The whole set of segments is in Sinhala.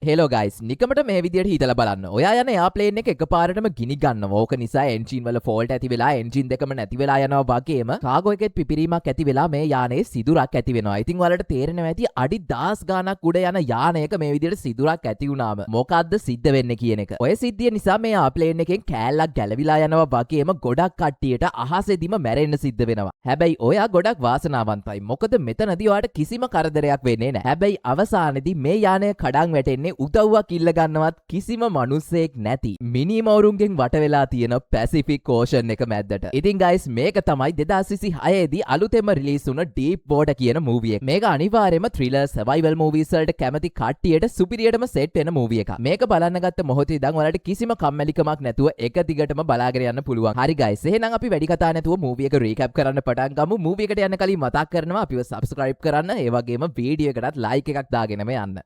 හෙලෝ ගයිස් නිකමට මේ විදියට හිතලා බලන්න. ඔයා යන එයාප්ලේන් එක එකපාරටම ගිනි ගන්නවා. ඕක නිසා එන්ජින් වල ෆෝල්ට් ඇති වෙලා එන්ජින් දෙකම නැති වෙලා යනවා වගේම කාගෝ එකෙත් පිපිරීමක් ඇති වෙලා මේ යානයේ සිදුරක් ඇති වෙනවා. ඉතින් ඔයාලට තේරෙනවා ඇති අඩි 10 ගාණක් උඩ යන යානයක මේ විදියට සිදුරක් ඇති වුණාම මොකද්ද සිද්ධ වෙන්නේ කියන එක. ඔය සිද්ධිය නිසා මේ එයාප්ලේන් එකෙන් කෑල්ලක් ගැලවිලා යනවා වගේම ගොඩක් කට්ටියට අහසෙදිම මැරෙන්න සිද්ධ වෙනවා. හැබැයි ඔයා ගොඩක් වාසනාවන්තයි. මොකද මෙතනදී ඔයාට කිසිම කරදරයක් වෙන්නේ නැහැ. හැබැයි අවසානයේදී මේ යානය කඩන් වැටෙන්නේ උදව්වක් ඉල්ල ගන්නවත් කිසිම මනුස්සයෙක් නැති මිනි මවුරුන්ගෙන් වට වෙලා තියෙන පැසිෆික් ඕෂන් එක මැද්දට. ඉතින් ගයිස් මේක තමයි 2026 දී අලුතෙන්ම රිලීස් වුණ ඩීප් වෝටර් කියන මූවි එක. මේක අනිවාර්යයෙන්ම ත්‍රිලර් සර්වයිවල් මූවීස් වලට කැමති කට්ටියට සුපිරියටම සෙට් වෙන මූවි එකක්. මේක බලන්න ගත්ත මොහොතේ ඉඳන් ඔයාලට කිසිම කම්මැලිකමක් නැතුව එක දිගටම බලාගෙන යන්න පුළුවන්. හරි ගයිස් එහෙනම් අපි වැඩි කතා නැතුව මූවි එක රීකැප් කරන්න පටන් ගමු. මූවි එකට යන්න කලින් මතක් කරනවා අපිව සබ්ස්ක්‍රයිබ් කරන්න. ඒ වගේම වීඩියෝ එකටත් ලයික් එකක් දාගෙනම යන්න.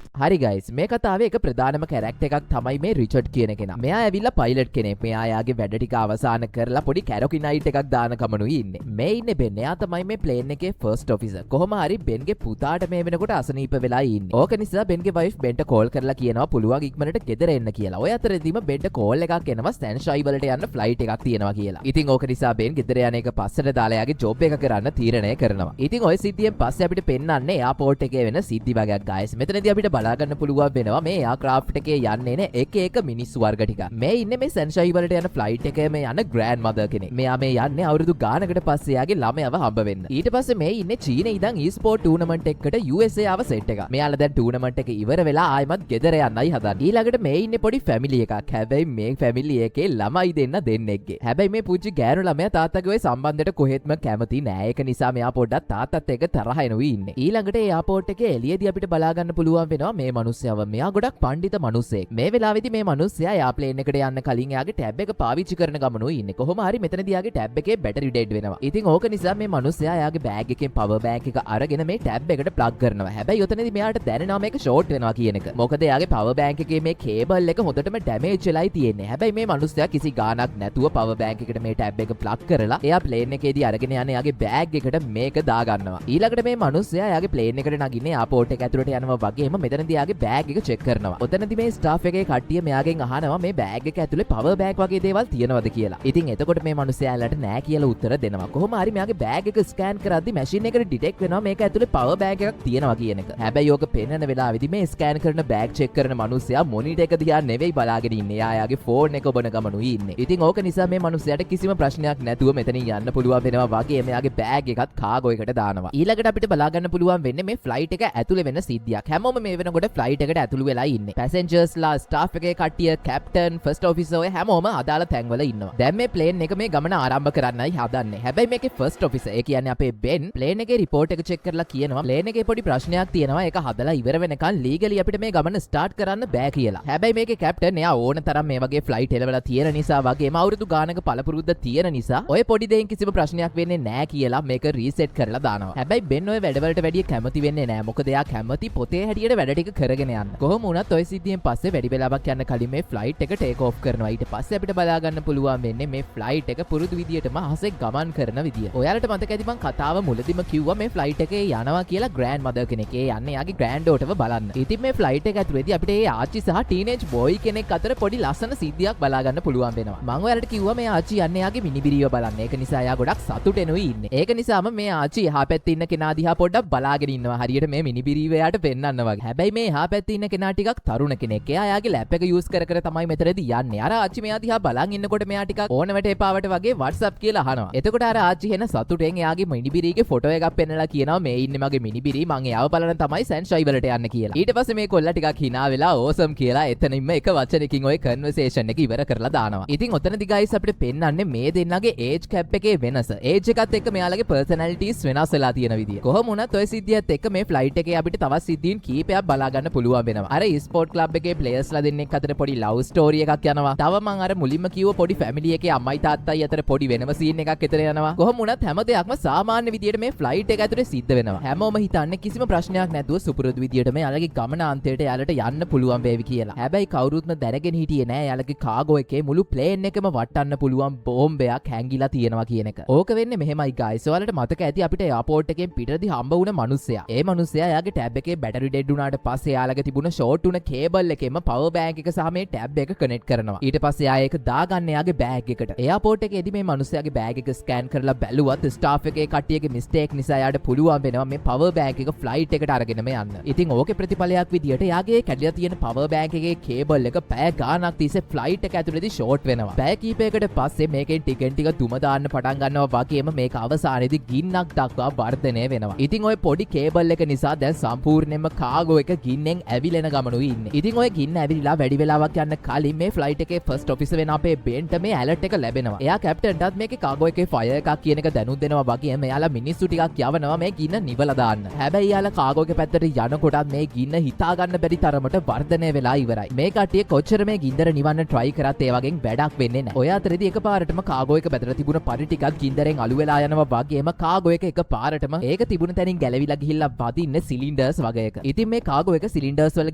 හරි ගයිස් මේ කතාවේ එක ප්‍රධානම කැරක්ටර් එකක් තමයි මේ රිචඩ් කියන කෙනා. මෙයා ඇවිල්ලා පයිලට් කෙනෙක්. මෙයා යාගේ වැඩ ටික අවසන් කරලා පොඩි කැරොකිනයිට් එකක් දාන කමනුයි ඉන්නේ. මේ ඉන්නේ බෙන්. එයා තමයි මේ ප්ලේන් එකේ ෆර්ස්ට් ඔෆිසර්. කොහොම හරි බෙන්ගේ පුතාට මේ වෙනකොට අසනීප වෙලා ඉන්නේ. ඕක නිසා බෙන්ගේ වයිෆ් බෙන්ට කෝල් කරලා කියනවා පුළුවන් ඉක්මනට ගෙදර එන්න කියලා. ඔය අතරෙදිම බෙන්ට කෝල් එකක් එනවා සැන්ෂයි වලට යන්න ෆ්ලයිට් එකක් තියෙනවා කියලා. ඉතින් ඕක නිසා බෙන් ගෙදර යන එක පස්සට දාලා යාගේ ජොබ් එක කරන්න තීරණය කරනවා. ඉතින් ඔය සිද්ධියෙන් පස්සේ අපිට පෙන්වන්නේ එයාපෝට් එකේ වෙන සිද්ධි වගේක් ගයිස්. මෙතනදී අපිට බලා ගන්න පුළුවන් මේ එයාක්‍රාෆ්ට් එකේ යන්නේ නේ එක මිනිස්සු වර්ග ටික. මේ ඉන්නේ මේ සන්ෂයි වලට යන ෆ්ලයිට් එකේ මේ යන ග්‍රෑන්ඩ් මදර් කෙනෙක්. මෙයා මේ යන්නේ අවුරුදු ගානකට පස්සේ යාගේ ළමයව හම්බ වෙන්න. ඊට පස්සේ මේ ඉන්නේ චීනේ ඉඳන් e-sport ටූර්නමන්ට් එකකට USA ආව සෙට් එකක්. මෙයාලා දැන් ටූර්නමන්ට් එක ඉවර වෙලා ආයෙමත් ගෙදර යන්නයි හදන්නේ. ඊළඟට මේ ඉන්නේ පොඩි ෆැමිලි එකක්. හැබැයි මේ ෆැමිලි එකේ ළමයි දෙන්න දෙන්නෙක්ගේ. හැබැයි මේ පුංචි ගෑනු ළමයා තාත්තගේ ওই සම්බන්ධයට කොහෙත්ම කැමති නෑ. ඒක නිසා මෙයා පොඩ්ඩක් තාත්තත් එක්ක තරහ එනුයි ඉන්නේ. ඊළඟට එයාපෝට් එකේ එළියදී අපිට බලා ගන්න පුළුවන් වෙනවා මේ මිනිස්සයව. මෙයා ගොඩක් පණ්ඩිත මිනිස්සෙක්. මේ වෙලාවේදී මේ මිනිස්සයා එයාප්ලේන් එකට යන්න කලින් එයාගේ ටැබ් එක පාවිච්චි කරන ගමනුයි ඉන්නේ. කොහොම හරි මෙතනදී එයාගේ ටැබ් එකේ බැටරි ඩෙඩ් වෙනවා. ඉතින් ඕක නිසා මේ මිනිස්සයා එයාගේ බෑග් එකෙන් පවර් බෑන්ක් එක අරගෙන මේ ටැබ් එකට ප්ලග් කරනවා. හැබැයි ඔතනදී මෙයාට දැනෙනවා මේක ෂෝට් වෙනවා කියන එක. මොකද එයාගේ පවර් බෑන්ක් එකේ මේ කේබල් එක හොඳටම ඩැමේජ් වෙලායි තියෙන්නේ. හැබැයි මේ මිනිස්සයා කිසි ගාණක් නැතුව පවර් බෑන්ක් එකට මේ ටැබ් එක ප්ලග් කරලා එයා ප්ලේන් එකේදී අරගෙන යන එයාගේ බෑග් එකට මේක දා ගන්නවා. ඊළඟට මේ මිනිස්සයා එයාගේ ප්ලේන් එකට නගින්නේ එයාපෝට් එක ඇතුළට යනවා වගේම මෙතනදී එයාගේ බෑග් එක චෙක් කරනවා. ඔතනදී මේ ස්ටාෆ් එකේ කට්ටිය මෙයාගෙන් අහනවා මේ බෑග් එක ඇතුලේ පවර් බෑග් වගේ දේවල් තියෙනවද කියලා. ඉතින් එතකොට මේ මිනිස්සයාලට නෑ කියලා උත්තර දෙනවා. කොහොම හරි මෙයාගේ බෑග් එක ස්කෑන් කරද්දි මැෂින් එකට ඩිටෙක්ට් වෙනවා මේක ඇතුලේ පවර් බෑග් එකක් තියෙනවා කියන එක. හැබැයි ඕක පෙන්නන වෙලාවෙදි මේ ස්කෑන් කරන බෑග් චෙක් කරන මිනිස්සයා මොනිටර් එක දිහා නෙවෙයි බලාගෙන ඉන්නේ. එයාගේ ෆෝන් එක ඔබන ගමනුයි ඉන්නේ. ඉතින් ඕක නිසා මේ මිනිස්සයාට කිසිම ප්‍රශ්නයක් නැතුව මෙතනින් යන්න පුළුවන් වෙනවා වගේ මෙයාගේ බෑග් එකත් කාගෝ එකට දානවා. ඊළඟට අපිට බලා ගන්න පුළුවන් වෙන්නේ මේ ෆ්ලයිට් එක ඇතුලේ වෙන සිද්ධියක්. හැමෝම මේ වෙනකොට ෆ්ලයිට් එකට ඇතුළු වෙලා ඉන්නේ. පැසෙන්ජර්ස්ලා ස්ටාෆ් එකේ කට්ටිය කැප්ටන් ෆස්ට් ඔෆිසර් ඔය හැමෝම අදාළ තැන්වල ඉන්නවා. දැන් මේ ප්ලේන් එක මේ ගමන ආරම්භ කරන්නයි හදන්නේ. හැබැයි මේකේ ෆස්ට් ඔෆිසර් ඒ කියන්නේ අපේ බෙන් ප්ලේන් එකේ රිපෝට් එක චෙක් කරලා කියනවා ප්ලේන් එකේ පොඩි ප්‍රශ්නයක් තියෙනවා. ඒක හදලා ඉවර වෙනකන් ලීගලි අපිට මේ ගමන ස්ටාර්ට් කරන්න බෑ කියලා. හැබැයි මේකේ කැප්ටන් එයා ඕන තරම් මේ වගේ ෆ්ලයිට් එලවලා තියෙන නිසා වගේම අවුරුදු ගානක පළපුරුද්ද තියෙන නිසා ඔය පොඩි දෙයින් කිසිම ප්‍රශ්නයක් වෙන්නේ නෑ කියලා මේක රීසෙට් කරලා දානවා. හැබැයි බෙන් ඔය වැඩවලට වැඩිය කැමති වෙන්නේ නෑ. මොකද එයා කැමති පොතේ හැටියට වැඩ ටික කරගෙන යන්න. කොහොම වුණත් ඔය සිද්ධියෙන් පස්සේ වැඩි වෙලාවක් යන්න කලින් මේ ෆ්ලයිට් එක ටේක් ඔෆ් කරනවා. ඊට පස්සේ අපිට බලා ගන්න පුළුවන් වෙන්නේ මේ ෆ්ලයිට් එක පුරුදු විදියටම අහසේ ගමන් කරන විදිය. ඔයාලට මතක ඇති මං කතාව මුලදිම කිව්වා මේ ෆ්ලයිට් එකේ යනවා කියලා ග්‍රෑන්ඩ් මදර් කෙනෙක්. ඒ යන්නේ යාගේ ග්‍රෑන්ඩ් ඩෝටර්ව බලන්න. ඉතින් මේ ෆ්ලයිට් එක ඇතුලේදී අපිට මේ ආච්චි සහ ටීනේජ් බෝයි කෙනෙක් අතර පොඩි ලස්සන සිද්ධියක් බලා ගන්න පුළුවන් වෙනවා. මං ඔයාලට කිව්වා මේ ආච්චි යන්නේ යාගේ මිනිබිරියව බලන්න. ඒක නිසා එයා ගොඩක් සතුටෙනුයි ඉන්නේ. ඒක නිසාම මේ ආච්චි එහා පැත්තේ ඉන්න කෙනා දිහා පොඩ්ඩක් බලාගෙන ඉන්නවා. හරියට මේ මිනිබිරියව එයාට පෙන්වන්න වගේ. හැබැයි මේ එහා පැත්තේ ඉන්න කෙනා ටිකක් තරුණ කෙනෙක්. එයා යාගේ ලැප් එක යූස් කර කර තමයි මෙතනදී යන්නේ. අර ආච්චි මෙයා දිහා බලන් ඉන්නකොට මෙයා ටිකක් ඕනවට එපාවට වගේ WhatsApp කියලා අහනවා. එතකොට අර ආච්චි එන සතුටෙන් එයාගේ මිනිබිරිගේ ෆොටෝ එකක් පෙන්නලා කියනවා මේ ඉන්නේ මගේ මිනිබිරි මං එයාව බලන තමයි සන්ෂයි වලට යන්න කියලා. ඊට පස්සේ මේ කොල්ලා ටිකක් hina වෙලා ඕසම් කියලා එතනින්ම එක වචනකින් ওই කන්වර්සේෂන් එක ඉවර කරලා දානවා. ඉතින් ඔතනදී ගයිස් අපිට පෙන්වන්නේ මේ දෙන්නගේ ඒජ් කැප් එකේ වෙනස. ඒජ් එකත් එක්ක මෙයාලගේ පර්සනැලිටිස් වෙනස් වෙලා තියෙන විදිය. කොහොම වුණත් ඔය සිද්ධියත් එක්ක මේ ෆ්ලයිට් එකේ අපිට තවත් සිද්ධීන් කීපයක් බලා බලා ගන්න පුළුවන් වෙනවා. අර e-sport club එකේ players ලා දෙන්නෙක් අතර පොඩි love story එකක් යනවා. තව මං අර මුලින්ම කිව්ව පොඩි family එකේ අම්මයි තාත්තයි අතර පොඩි වෙනම scene එකක් එතන යනවා. කොහොම වුණත් හැම දෙයක්ම සාමාන්‍ය විදියට මේ flight එක ඇතුලේ සිද්ධ වෙනවා. හැමෝම හිතන්නේ කිසිම ප්‍රශ්නයක් නැතුව සුපුරුදු විදියට මේ යාලගේ ගමන අන්තයට යාලට යන්න පුළුවන් වේවි කියලා. හැබැයි කවුරුත්ම දැනගෙන හිටියේ නෑ යාලගේ කාගෝ එකේ මුළු plane එකම වටන්න පුළුවන් බෝම්බයක් හැංගිලා තියෙනවා කියන එක. ඕක වෙන්නේ මෙහෙමයි guys. ඔයාලට මතක ඇති අපිට එයාපෝට් එකෙන් පිටදී හම්බ වුණ මිනිස්සයා. ඒ මිනිස්සයා යාගේ ටැබ් එකේ බැටරි ඩෙඩ් වුණාට පස්සේ යාලගේ තිබුණ ෂෝට් වුණ කේබල් එකෙන්ම පවර් බෑන්ක් එක සහ මේ ටැබ් එක කනෙක්ට් කරනවා. ඊට පස්සේ ආයෙ ඒක දාගන්න යාගේ බෑග් එකට. එයාපෝට් එකේදී මේ මිනිස්සයාගේ බෑග් එක ස්කෑන් කරලා බැලුවත් ස්ටාෆ් එකේ කට්ටියගේ මිස්ටේක් නිසා යාට පුළුවන් වෙනවා මේ පවර් බෑන්ක් එක ෆ්ලයිට් එකට අරගෙනම යන්න. ඉතින් ඕකේ ප්‍රතිඵලයක් විදියට යාගේ කැඩිලා තියෙන පවර් බෑන්ක් එකේ කේබල් එක පැය ගාණක් තිස්සේ ෆ්ලයිට් එක ඇතුළේදී ෂෝට් වෙනවා. පැය කීපයකට පස්සේ මේකෙන් ටිකෙන් ටික දුම දාන්න පටන් ගන්නවා වගේම මේක අවසානයේදී ගින්නක් දක්වා වර්ධනය වෙනවා. ඉතින් ওই පොඩි කේබල් එක නිසා දැන් සම්පූර්ණයෙන්ම කාගෝ එක ගින්නෙන් ඇවිලෙන ගමනුයි ඉන්නේ. ඉතින් ওই ගින්න ඇවිලිලා වැඩි වෙලාවක් යන්න කලින් මේ ෆ්ලයිට් එකේ ෆස්ට් ඔෆිසර් වෙන අපේ බෙන්ට මේ ඇලර්ට් එක ලැබෙනවා. එයා කැප්ටන්ටත් මේකේ කාගෝ එකේ ෆයර් එකක් කියන එක දැනුම් දෙනවා වගේම එයාලා මිනිස්සු ටිකක් යවනවා මේ ගින්න නිවලා දාන්න. හැබැයි එයාලා කාගෝ එකේ පැත්තට යනකොටත් මේ ගින්න හිතා ගන්න බැරි තරමට වර්ධනය වෙලා ඉවරයි. මේ කට්ටිය කොච්චර මේ ගින්දර නිවන්න try කරත් ඒ වගේ වැඩක් වෙන්නේ නැහැ. ඔය අතරේදී එකපාරටම කාගෝ එක පැත්තට තිබුණ පරි ටිකක් ගින්දරෙන් අළු වෙලා යනවා වගේම කාගෝ එක එකපාරටම ඒක තිබුණ තැනින් ගැලවිලා ගිහිල්ලා වදින්නේ සිලින්ඩර්ස් වගේ එක. ඉතින් මේ කාගෝ එක සිලින්ඩර්ස් වල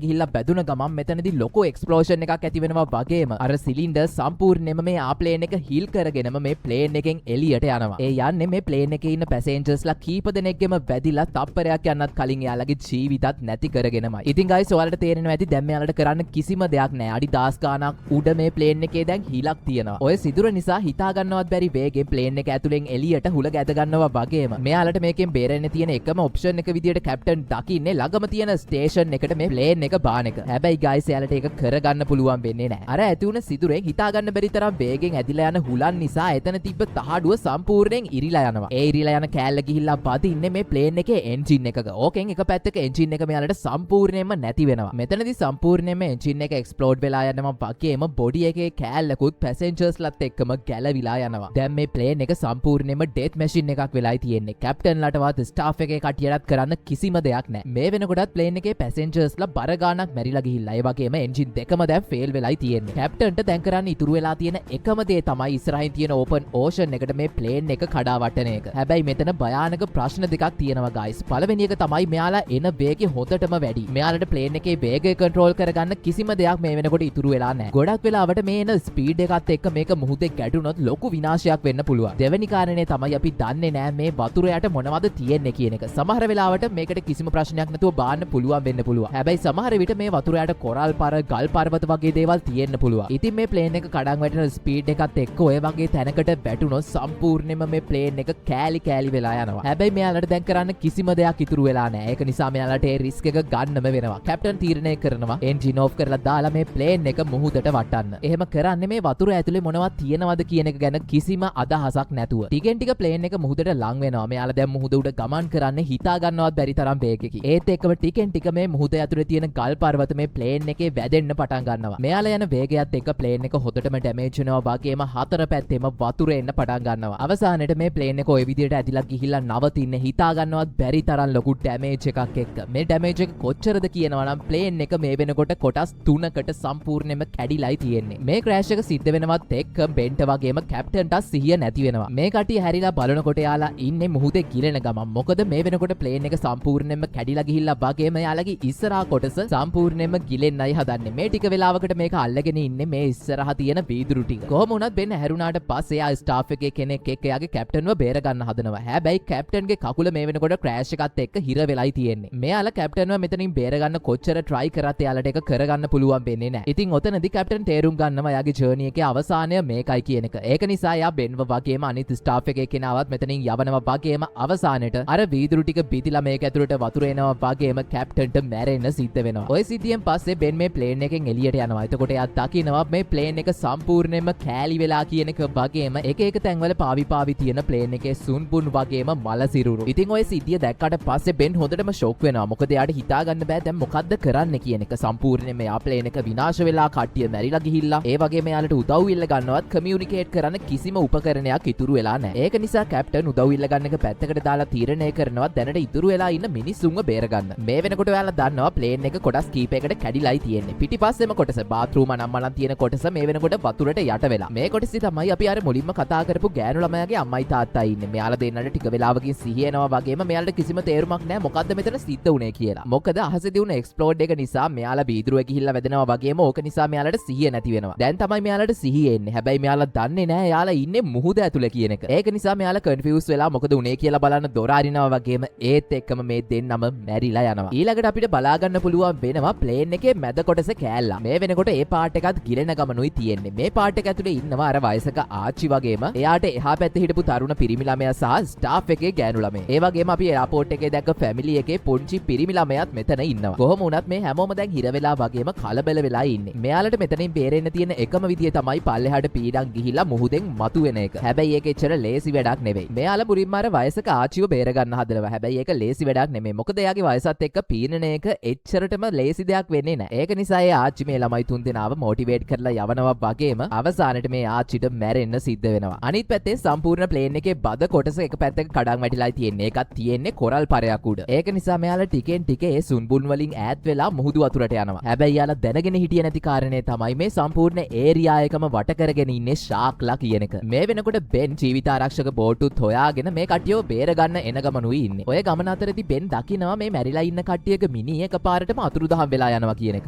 ගිහිල්ලා බැදුන ගමන් මෙතනදී ලොකු එක්ස්ප්ලෝෂන් එකක් ඇති වෙනවා වගේම අර සිලින්ඩර්ස් සම්පූර්ණයෙන්ම මේ ආප්ලේන් එක හිල් කරගෙනම මේ ප්ලේන් එකෙන් එළියට යනවා. ඒ යන්නේ මේ ප්ලේන් එකේ ඉන්න පැසෙන්ජර්ස්ලා කීප දෙනෙක්ගෙම වැදිලා තප්පරයක් යන්නත් කලින් එයාලගේ ජීවිතත් නැති කරගෙනමයි. ඉතින් ගයිස් ඔයාලට තේරෙනවා ඇති දැන් මෙයාලට කරන්න කිසිම දෙයක් නැහැ. අඩි 10 ගාණක් උඩ මේ ප්ලේන් එකේ දැන් හිලක් තියෙනවා. ඔය සිදුර නිසා හිතා ගන්නවත් බැරි වේගෙන් ප්ලේන් එක ඇතුලෙන් එළියට හුල ගැද ගන්නවා වගේම මෙයාලට මේකෙන් බේරෙන්න තියෙන එකම ඔප්ෂන් එක විදියට කැප්ටන් දකින්නේ ළඟම තියෙන ස්ටේෂන් එකට මේ ප්ලේන් එක බාන එක. හැබැයි ගයිස් එයාලට ඒක කරගන්න පුළුවන් වෙන්නේ නැහැ. අර ඇති වුණ සිදුරෙන් හිතා ගන්න බැරි තරම් වේගෙන් ඇදිලා යන හුලන් නිසා එතන තිබ්බ තහඩුව සම්පූර්ණයෙන් ඉරිලා යනවා. ඒ ඉරිලා යන කෑල්ල ගිහිල්ලා පදින්නේ මේ ප්ලේන් එකේ එන්ජින් එකක. ඕකෙන් එක පැත්තක එන්ජින් එක මෙයාලට සම්පූර්ණයෙන්ම නැති වෙනවා. මෙතනදී සම්පූර්ණයෙන්ම එන්ජින් එක එක්ස්ප්ලෝඩ් වෙලා යනවා වගේම බොඩි එකේ කෑල්ලකුත් පැසෙන්ජර්ස්ලත් එක්කම ගැලවිලා යනවා. දැන් මේ ප්ලේන් එක සම්පූර්ණයෙන්ම ඩෙත් මැෂින් එකක් වෙලායි තියෙන්නේ. කැප්ටන්ලටවත් ස්ටාෆ් එකේ කට්ටියටත් කරන්න කිසිම දෙයක් නැහැ. මේ වෙනකොටත් ප්ලේන් එකේ පැසෙන්ජර්ස්ලා බර ගාණක් මැරිලා ගිහිල්ලා ඒ වගේම එන්ජින් දෙකම දැන් ෆේල් වෙලායි තියෙන්නේ. කැප්ටන්ට දැන් කරන්න ඉතුරු වෙලා තියෙන එකම දේ තමයි ඉස්සරහින් තියෙන ඕපන් ඕෂන් එකට මේ ප්ලේන් එක කඩා වටන එක. හැබැයි මෙතන භයානක ප්‍රශ්න දෙකක් තියෙනවා ගයිස්. පළවෙනි එක තමයි මෙයාලා එන වේගය හොඳටම වැඩි. මෙයාලට ප්ලේන් එකේ වේගය කන්ට්‍රෝල් කරගන්න කිසිම දෙයක් මේ වෙනකොට ඉතුරු වෙලා නැහැ. ගොඩක් වෙලාවට මේ එන ස්පීඩ් එකත් එක්ක මේක මුහුදේ ගැටුනොත් ලොකු විනාශයක් වෙන්න පුළුවන්. දෙවෙනි කාරණේ තමයි අපි දන්නේ නැහැ මේ වතුර යට මොනවද තියෙන්නේ කියන එක. සමහර වෙලාවට මේකට කිසිම ප්‍රශ්නයක් නැතුව බාන්න පුළුවන් වෙන්න පුළුවන්. හැබැයි සමහර විට මේ වතුර යට කොරල් පාර, ගල් පර්වත වගේ දේවල් තියෙන්න පුළුවන්. ඉතින් මේ ප්ලේන් එක කඩන් වැටෙන ස්පීඩ් එකත් එක්ක ඔය වගේ තැනකට වැටුනොත් සම්පූර්ණයෙන්ම මේ ප්ලේන් එක කෑලි වෙලා යනවා. හැබැයි මෙයාලට දැන් කරන්න කිසිම දෙයක් ඉතුරු වෙලා නැහැ. ඒක නිසා මෙයාලට ඒ රිස්ක් එක ගන්නම වෙනවා. කැප්ටන් තීරණය කරනවා එන්ජින් ඔෆ් කරලා දාලා මේ ප්ලේන් එක මුහුදට වටන්න. එහෙම කරන්නේ මේ වතුර ඇතුලේ මොනවද තියෙනවද කියන එක ගැන කිසිම අදහසක් නැතුව. ටිකෙන් ටික ප්ලේන් එක මුහුදට ලං වෙනවා. මෙයාලා දැන් මුහුද උඩ ගමන් කරන්නේ හිතා ගන්නවත් බැරි තරම් වේගයකින්. ඒත් එක්කම ටිකෙන් ටික මේ මුහුද ඇතුලේ තියෙන ගල් පර්වත මේ ප්ලේන් එකේ වැදෙන්න පටන් ගන්නවා. මෙයාලා යන වේගයත් එක්ක ප්ලේන් එක හොදටම ඩැමේජ් වෙනවා වගේම හතර පැත්තෙම වතුර එන්න පටන් ගන්නවා. අවසානයේට මේ ප්ලේන් එක ওই විදියට ඇදිලා ගිහිල්ලා නවතින්නේ හිතා ගන්නවත් බැරි තරම් ලොකු ඩැමේජ් එකක් එක්ක. මේ ඩැමේජ් එක කොච්චරද කියනවා නම් ප්ලේන් එක මේ වෙනකොට කොටස් 3කට සම්පූර්ණයෙන්ම කැඩිලායි තියෙන්නේ. මේ ක්‍රෑෂ් එක සිද්ධ වෙනවත් එක්ක බෙන්ට වගේම කැප්ටන්ට සිහිය නැති වෙනවා. මේ කට්ටිය හැරිලා බලනකොට යාලා ඉන්නේ මුහුදේ ගිලෙන ගමන්. මොකද මේ වෙනකොට ප්ලේන් එක සම්පූර්ණයෙන්ම කැඩිලා ගිහිල්ලා වගේම යාලගේ ඉස්සරහා කොටස සම්පූර්ණයෙන්ම ගිලෙන්නයි හදන්නේ. මේ ටික වෙලාවකට මේක අල්ලගෙන ඉන්නේ මේ ඉස්සරහා තියෙන වීදුරු ටික. කොහොම වුණත් බෙන් හැරුණාට පස්සේ ආ ස්ටාෆ් එකේ කෙනෙක් එක්ක එයාගේ කැප්ටන්ව බේර ගන්න හදනවා. හැබැයි කැප්ටන්ගේ කකුල මේ වෙනකොට ක්‍රෑෂ් එකත් එක්ක හිර වෙලයි තියෙන්නේ. මෙයාලා කැප්ටන්ව මෙතනින් බේර ගන්න කොච්චර try කරත් එයාලට ඒක කරගන්න පුළුවන් වෙන්නේ නැහැ. ඉතින් ඔතනදී කැප්ටන් තේරුම් ගන්නවා එයාගේ ජර්නි එකේ අවසානය මේකයි කියන එක. ඒක නිසා එයා බෙන්ව වගේම අනිත් ස්ටාෆ් එකේ කෙනාවත් මෙතනින් යවනවා වගේම අවසානයේට අර වීදුරු ටික බිතිලා මේක ඇතුළට වතුර එනවා වගේම කැප්ටන්ට මැරෙන්න සිද්ධ වෙනවා. ඔය සිද්ධියෙන් පස්සේ බෙන් මේ ප්ලේන් එකෙන් එළියට යනවා. එතකොට එයා දකිනවා මේ ප්ලේන් එක සම්පූර්ණයෙන්ම කෑලි වෙලා කියන එක වගේම එක තැන්වල පාවි තියෙන ප්ලේන් එකේ සුන්බුන් වගේම මල සිරුරු. ඉතින් ඔය සිද්ධිය දැක්කට පස්සේ බෙන් හොඳටම ෂොක් වෙනවා. මොකද එයාට හිතා ගන්න බෑ දැන් මොකද්ද කරන්න කියන එක. සම්පූර්ණයෙන්ම එයා ප්ලේන් එක විනාශ වෙලා කට්ටිය මැරිලා ගිහිල්ලා ඒ වගේම එයාලට උදව් ඉල්ල ගන්නවත් කමියුනිකේට් කරන්න කිසිම උපකරණයක් ඉතුරු වෙලා නැහැ. ඒක නිසා කැප්ටන් උදව් ඉල්ල ගන්න එක පැත්තකට දාලා තීරණය කරනවා දැනට ඉතුරු වෙලා ඉන්න මිනිස්සුන්ව බේර ගන්න. මේ වෙනකොට ඔයාලා දන්නවා ප්ලේන් එක කොටස් කීපයකට කැඩිලායි තියෙන්නේ. පිටිපස්සෙම කොටස බාත්රූම අනම්මනම් තියෙන කොටස මේ වෙනකොට වතුරට යට වෙලා. මේ කොටසේ තමයි අපි අර මුලින්ම කතා කරපු ගෑනු ළමයාගේ අම්මයි තාත්තයි ඉන්නේ. මෙයාලා දෙන්නට ටික වෙලාවකින් සිහිය එනවා වගේම මෙයාලට කිසිම තේරුමක් නැහැ මොකද්ද මෙතන සිද්ධ වුනේ කියලා. මොකද අහසේදී වුණ එක්ස්ප්ලෝඩ් එක නිසා මෙයාලා වීදුරුවේ ගිහිල්ලා වැදෙනවා වගේම ඕක නිසා මෙයාලට සිහිය නැති වෙනවා. දැන් තමයි මෙයාලට සිහිය එන්නේ. හැබැයි මෙයාලා දන්නේ නැහැ එයාලා ඉන්නේ මුහුද ඇතුලේ කියන එක. ඒක නිසා මෙයාලා කන්ෆියුස් වෙලා මොකද උනේ කියලා බලන්න දොර අරිනවා වගේම ඒත් එක්කම මේ දෙන්නම මැරිලා යනවා. ඊළඟට අපිට බලා ගන්න පුළුවන් වෙනවා ප්ලේන් එකේ මැද කොටස කෑල්ලා. මේ වෙනකොට ඒ පාර්ට් එකත් ගිලෙන ගමනුයි තියෙන්නේ. මේ පාර්ට් එක ඇතුලේ ඉන්නවා අර වයසක ආච්චි වගේම එයාට එහා පැත්තේ හිටපු තරුණ පිරිමි ළමයා සහ ස්ටාෆ් එකේ ගෑනු ළමයා. ඒ වගේම අපි එයාපෝට් එකේ දැක්ක ෆැමිලි එකේ පුංචි පිරිමි ළමයාත් මෙතන ඉන්නවා. කොහොම වුණත් මේ හැමෝම දැන් හිර වෙලා වගේම කලබල වෙලා ඉන්නේ. මෙයාලට මෙතනින් බේරෙන්න තියෙන එකම විදිය තමයි පල්ලෙහාට පීඩන් ගිහිල්ලා මුහුදෙන් මතුවෙන එක. හැබැයි ඒක එච්චර ලේසි වැඩක් නෙවෙයි. මෙයාලා මුලින්ම අර වයසක ආච්චිව බේර ගන්න හදනවා. හැබැයි ඒක ලේසි වැඩක් නෙමෙයි. මොකද එයාගේ වයසත් එක්ක පීනන එක එච්චරටම ලේසි දෙයක් වෙන්නේ නැහැ. ඒක නිසා ඒ ආච්චි මේ ළමයි තුන්දෙනාව මොටිවේට් කරලා යවනවා වගේම අවසානයේ මේ ආච්චිට මැරෙන්න සිද්ධ වෙනවා. අනිත් පැත්තේ සම්පූර්ණ ප්ලේන් එකේ බද කොටස එක පැත්තක කඩන් වැටිලායි තියෙන්නේ. ඒකත් තියෙන්නේ කොරල් පරයක් උඩ. ඒක නිසා මෙයාලා ටිකෙන් ටික ඒ සුන්බුන් වලින් ඈත් වෙලා මුහුදු වතුරට යනවා. හැබැයි යාලා දැනගෙන හිටියේ නැති කාරණේ තමයි මේ සම්පූර්ණ ඒරියා එකම වට කරගෙන ඉන්නේ ෂාක්ලා කියන එක. මේ වෙනකොට බෙන් ජීවිත ආරක්ෂක බෝට්ටුත් හොයාගෙන මේ කට්ටියව බේර ගන්න එන ගමනුයි ඉන්නේ. ඔය ගමන අතරදී බෙන් දකිනවා මේ මැරිලා ඉන්න කට්ටියක මිනි එකපාරටම අතුරුදහන් වෙලා යනවා කියන එක.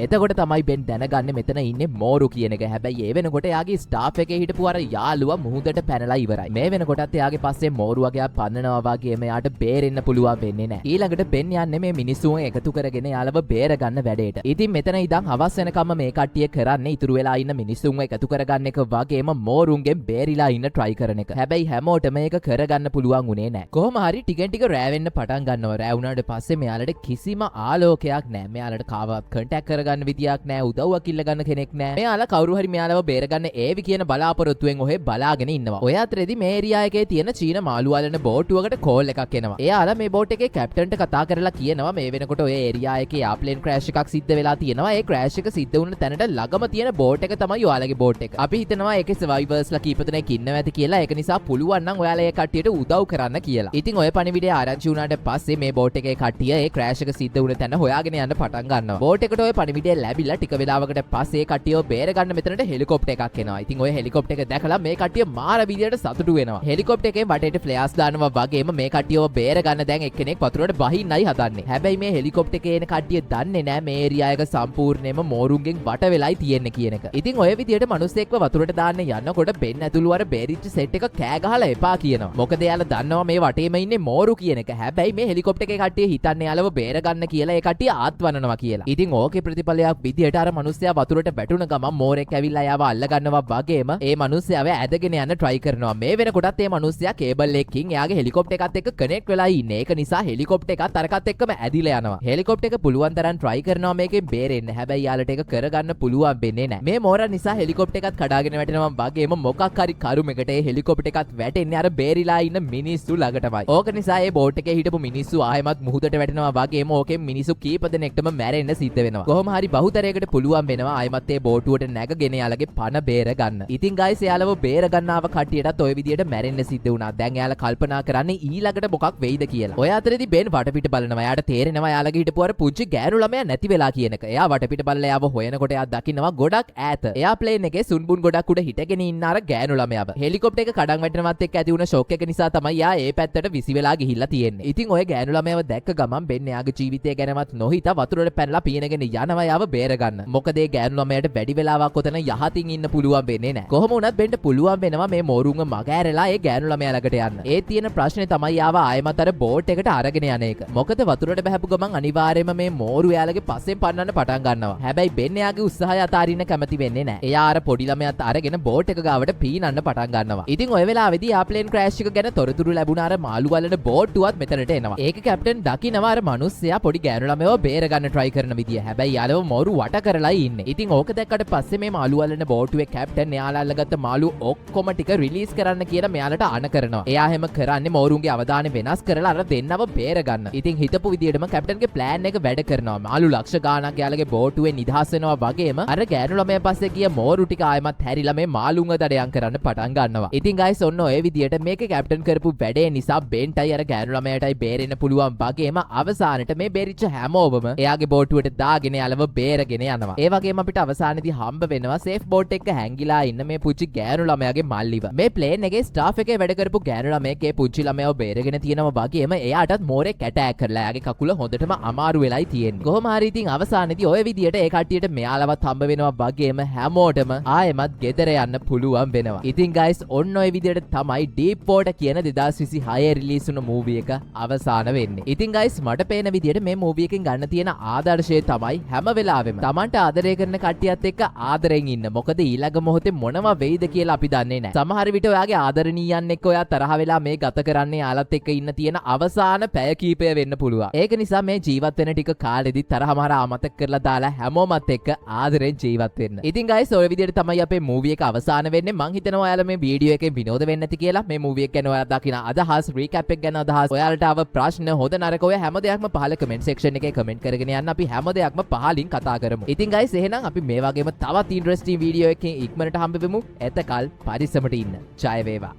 එතකොට තමයි බෙන් දැනගන්නේ මෙතන ඉන්නේ මෝරු කියන එක. හැබැයි ඒ වෙනකොට එයාගේ ස්ටාෆ් එකේ හිටපු අර යාළුවා මුහුදට පැනලා ඉවරයි. මේ වෙනකොටත් එයාගේ පස්සේ මෝරු වගේ පන්නනවා වගේම එයාට බේරෙන්න පුළුවන් වෙන්නේ නැහැ. ඊළඟට බෙන් යන්නේ මේ මිනිස්සුන් එකතු කරගෙන යාළුව බේර ගන්න වැඩේට. ඉතින් මෙතන ඉඳන් හවස් වෙනකම්ම මේ කට්ටිය කරන්නේ ඉතුරු වෙලා ඉන්න මිනිස්සුන්ව එකතු කරගන්න එක වගේම මෝරුන්ගෙන් බේරිලා ඉන්න try කරන එක. හැබැයි හැමෝටම මේක කරගන්න පුළුවන් උනේ නැහැ. කොහොම හරි ටිකෙන් ටික රෑ වෙන්න පටන් ගන්නවා. රෑ වුණාට පස්සේ මෙයාලට කිසිම ආලෝකයක් නැහැ. මෙයාලට කාවත් කන්ටැක්ට් කරගන්න විදියක් නැහැ. උදව්වක් ඉල්ල ගන්න කෙනෙක් නැහැ. මෙයාලා කවුරු හරි මෙයාලව බේරගන්න ඒවි කියන බලාපොරොත්තුවෙන් ඔහෙ බලාගෙන ඉන්නවා. ඔය අතරේදී මේ ඒරියා එකේ තියෙන චීන මාළු වලන බෝට්ටුවකට කෝල් එකක් එනවා. එයාලා මේ බෝට් එකේ කැප්ටන්ට කතා කරලා කියනවා මේ වෙනකොට ඔය ඒරියා එකේ ආප්ලේන් ක්‍රෑෂ් එකක් සිද්ධ වෙලා තියෙනවා. ඒ ක්‍රෑෂ් එක සිද්ධ වුණ තැනට ළඟම තියෙන බෝට් එක තමයි ඔයාලගේ බෝට් එක. අපි හිතනවා ඒකේ සර්වයිවර්ස්ලා කීප දෙනෙක් ඉන්නවා ඇති කියලා. ඒක නිසා පුළුවන් නම් ඔයාලා ඒ කට්ටියට උදව් කරන්න කියලා. ඉතින් ඔය පණිවිඩය ආරංචි වුණාට පස්සේ මේ බෝට් එකේ කට්ටිය ඒ ක්‍රෑෂ් එක සිද්ධ වුණ තැන හොයාගෙන යන්න පටන් ගන්නවා. බෝට් එකට ඔය පණිවිඩය ලැබිලා ටික වෙලාවකට පස්සේ ඒ කට්ටියව බේර ගන්න මෙතනට හෙලිකොප්ටර් එකක් එනවා. ඉතින් ඔය හෙලිකොප්ටර් එක දැකලා මේ කට්ටිය මාර විදියට සතුටු වෙනවා. හෙලිකොප්ටර් එකෙන් වටේට ෆ්ලෑෂ් දානවා වගේම මේ කට්ටියව බේර ගන්න දැන් එක්කෙනෙක් වතුරට බහින්නයි හදන්නේ. හැබැයි මේ හෙලිකොප්ටර් එකේ එන කට්ටිය දන්නේ නැහැ මේ ඒරියා එක සම්පූර්ණයෙන්ම මෝරුන්ගෙන් වට වෙලයි තියෙන්නේ කියන එක. ඉතින් ඔය විදියට මිනිස්සෙක්ව වතුරට දාන්න යනකොට බෙන් ඇතුළු අර බේරිච්ච සෙට් එක කෑ ගහලා එපා කියනවා. මොකද එයාලා දන්නවා මේ වටේම ඉන්නේ මෝරු කියන එක. හැබැයි මේ හෙලිකොප්ටර් එකේ කට්ටිය හිතන්නේ යාලව බේර ගන්න කියලා ඒ කට්ටිය ආත්වනනවා කියලා. ඉතින් ඕකේ ප්‍රතිඵලයක් විදියට අර මිනිස්සයා වතුරට වැටුණ ගමන් මෝරෙක් ඇවිල්ලා යාව අල්ල ගන්නවා වගේම ඒ මිනිස්සයාව ඇදගෙන යන්න try කරනවා. මේ වෙනකොටත් ඒ මිනිස්සයා කේබල් එකකින් එයාගේ හෙලිකොප්ටර් එකත් එක්ක කනෙක්ට් වෙලා ඉන්නේ. ඒක නිසා හෙලිකොප්ටර් එකත් අරකට එක්කම ඇදිලා යනවා. හෙලිකොප්ටර් එක පුළුවන් තරම් try කරනවා මේකෙන් බේරෙන්න. හැබැයි යාලට ඒක කරගන්න පුළුවන් වෙන්නේ නැහැ. මේ මෝරා නිසා හෙලිකොප්ටර් එකත් කඩාගෙන වැටෙනවා වගේම මොකක් හරි කරුමකට ඒ හෙලිකොප්ටර් එකත් වැටෙන්නේ අර බේරිලා ඉන්න මිනිස්සු ළඟටමයි. ඕක නිසා ඒ බෝට් එකේ හිටපු මිනිස්සු ආයෙමත් මුහුදට වැටෙනවා වගේම ඕකෙන් මිනිස්සු කීප දෙනෙක්ටම මැරෙන්න සිද්ධ වෙනවා. කොහොම හරි බහුතරයකට පුළුවන් වෙනවා ආයෙමත් ඒ බෝට්ටුවට නැගගෙන යාලගේ පණ බේර ගන්න. ඉතින් ගයිස් එයාලව බේර ගන්නව කට්ටියටත් ওই විදියට මැරෙන්න සිද්ධ වුණා. දැන් එයාලා කල්පනා කරන්නේ ඊළඟට මොකක් වෙයිද කියලා. ඔය අතරේදී බෙන් වටපිට බලනවා. එයාට තේරෙනවා යාලගේ හිටපු අර පුංචි ගෑනු ළමයා නැති වෙලා කියන එක. එයා වටපිට බලලා එයාව හොයනකොට එයා දකින්නවා ගොඩක් ඈත. එයා ප්ලේන් එකේ සුන්බුන් ගොඩක් උඩ හිටගෙන ඉන්න අර ගෑනු ළමයාව. හෙලිකොප්ටර් එක කඩන් වැටෙනවත් එක්ක ඇති වුණ ෂොක් එක නිසා තමයි එයා ඒ පැත්තට විසි වෙලා ගිහිල්ලා තියෙන්නේ. ඉතින් ඔය ගෑනු ළමයාව දැක්ක ගමන් බෙන් එයාගේ ජීවිතය ගැනවත් නොහිතා වතුරට පැනලා පීනගෙන යනවා යාව බේර ගන්න. මොකද ඒ ගෑනු ළමයාට වැඩි වෙලාවක් ඔතන යහතින් ඉන්න පුළුවන් වෙන්නේ නැහැ. කොහොම වුණත් බෙන්ට පුළුවන් වෙනවා මේ මෝරුන්ව මග ඇරලා ඒ ගෑනු ළමයා ළඟට යන්න. ඒ තියෙන ප්‍රශ්නේ තමයි යාව ආයෙමත් අර බෝට් එකට අරගෙන යන එක. මොකද වතුරට බහැපු ගමන් අනිවාර්යයෙන්ම මේ මෝරු යාලගේ පස්සෙන් පන්නන්න පටන් ගන්නවා. හැබැයි බෙන් එයාගේ උත්සාහය අතාරින්න කැමති වෙන්නේ නැහැ. එයා අර පොඩි ළමයාත් අරගෙන බෝට් එක ගාවට පීනන්න පටන් ගන්නවා. ඉතින් ඔය වෙලාවේදී ආප්ලේන් ක්‍රෑෂ් එක ගැන තොරතුරු ලැබුණ අර මාළු වලන බෝට්ටුවත් මෙතනට එනවා. ඒක කැප්ටන් දකින්නවා අර මිනිස්සයා පොඩි ගෑනු ළමයව බේර ගන්න try කරන විදිය. හැබැයි යාළුව මෝරු වට කරලා ඉන්නේ. ඉතින් ඕක දැක්කට පස්සේ මේ මාළු වලන බෝට්ටුවේ කැප්ටන් එයාලා අල්ලගත්ත මාළු ඔක්කොම ටික රිලීස් කරන්න කියලා මෙයාලට අණ කරනවා. එයා හැම කරන්නේ මෝරුන්ගේ අවධානය වෙනස් කරලා අර දෙන්නව බේර ගන්න. ඉතින් හිතපු විදියටම කැප්ටන්ගේ ප්ලෑන් එක වැඩ කරනවා. මාළු ලක්ෂ ගාණක් යාලගේ බෝට්ටුවේ නිදහස් වෙනවා වගේම අර ගෑනු ළමයා පස්සේ ගිය මෝරු ටික ආයෙමත් හැරිලා මේ මාළුන්ව දඩයන් කරන්න පටන් ගන්නවා. ඉතින් ගයිස් ඔන්න ඔය විදියට මේක කැප්ටන් කරපු වැඩේ නිසා බෙන්ටයි අර ගෑනු ළමයාටයි බේරෙන්න පුළුවන් වගේම අවසානට මේ බේරිච්ච හැමෝවම එයාගේ බෝට්ටුවට දාගෙන යලව බේරගෙන යනවා. ඒ වගේම අපිට අවසානයේදී හම්බ වෙනවා සේෆ් බෝට් එක හැංගිලා ඉන්න මේ පුංචි ගෑනු ළමයාගේ මල්ලිව. මේ ප්ලේන් එකේ ස්ටාෆ් එකේ වැඩ කරපු ගෑනු ළමයෙක් ඒ පුංචි ළමයාව බේරගෙන තියෙනවා වගේම එයාටත් මෝරෙක් ඇටැක් කරලා එයාගේ කකුල හොඳටම අමාරු වෙලයි තියෙන්නේ. කොහොම හරි ඉතින් අවසානයේදී ඔය විදියට ඒ කට්ටියට මෙයාලවත් හම්බ වෙනවා වගේම හැමෝටම ආයෙමත් ගෙදර යන්න පුළුවන් වෙනවා. ඉතින් guys ඔන්න ඔය විදියට තමයි Deep Water කියන 2026 රිලීස් වුණු මූවි එක අවසාන වෙන්නේ. ඉතින් guys මට පේන විදියට මේ මූවි එකෙන් ගන්න තියෙන ආදර්ශය තමයි හැම වෙලාවෙම Tamanට ආදරය කරන කට්ටියත් එක්ක ආදරෙන් ඉන්න. මොකද ඊළඟ මොහොතේ මොනවා වෙයිද කියලා අපි දන්නේ නැහැ. සමහර විට ඔයාගේ ආදරණීයන් එක්ක ඔයා තරහ වෙලා මේ ගත කරන්නේ යාලත් එක්ක ඉන්න තියෙන අවසාන පැය කීපය වෙන්න පුළුවන්. ඒක නිසා මේ ජීවත් වෙන ටික කාලෙදි තරහමාර අමතක කරලා දාලා හැමෝමත් එක්ක ආදරෙන් ජීවත් වෙන්න. ඉතින් guys ඔය විදියට තමයි අපේ මූවි එක අවසාන වෙන්නේ. මං හිතනවා ඔයාලා මේ වීඩියෝ එකෙන් විනෝද වෙන්න ඇති කියලා. මේ මූවි එක ගැන ඔයාලා දකින අදහස්, රීකැප් එක ගැන අදහස්, ඔයාලට ආව ප්‍රශ්න, හොඳ නරක ඔය හැම දෙයක්ම පහල කමෙන්ට් සෙක්ෂන් එකේ කමෙන්ට් කරගෙන යන්න. අපි හැම දෙයක්ම පහලින් කතා කරමු. ඉතින් guys එහෙනම් අපි මේ වගේම තවත් ඉන්ටරෙස්ටිං වීඩියෝ එකකින් ඉක්මනට හම්බ වෙමු. එතකල් පරිස්සමට ඉන්න. ජය වේවා.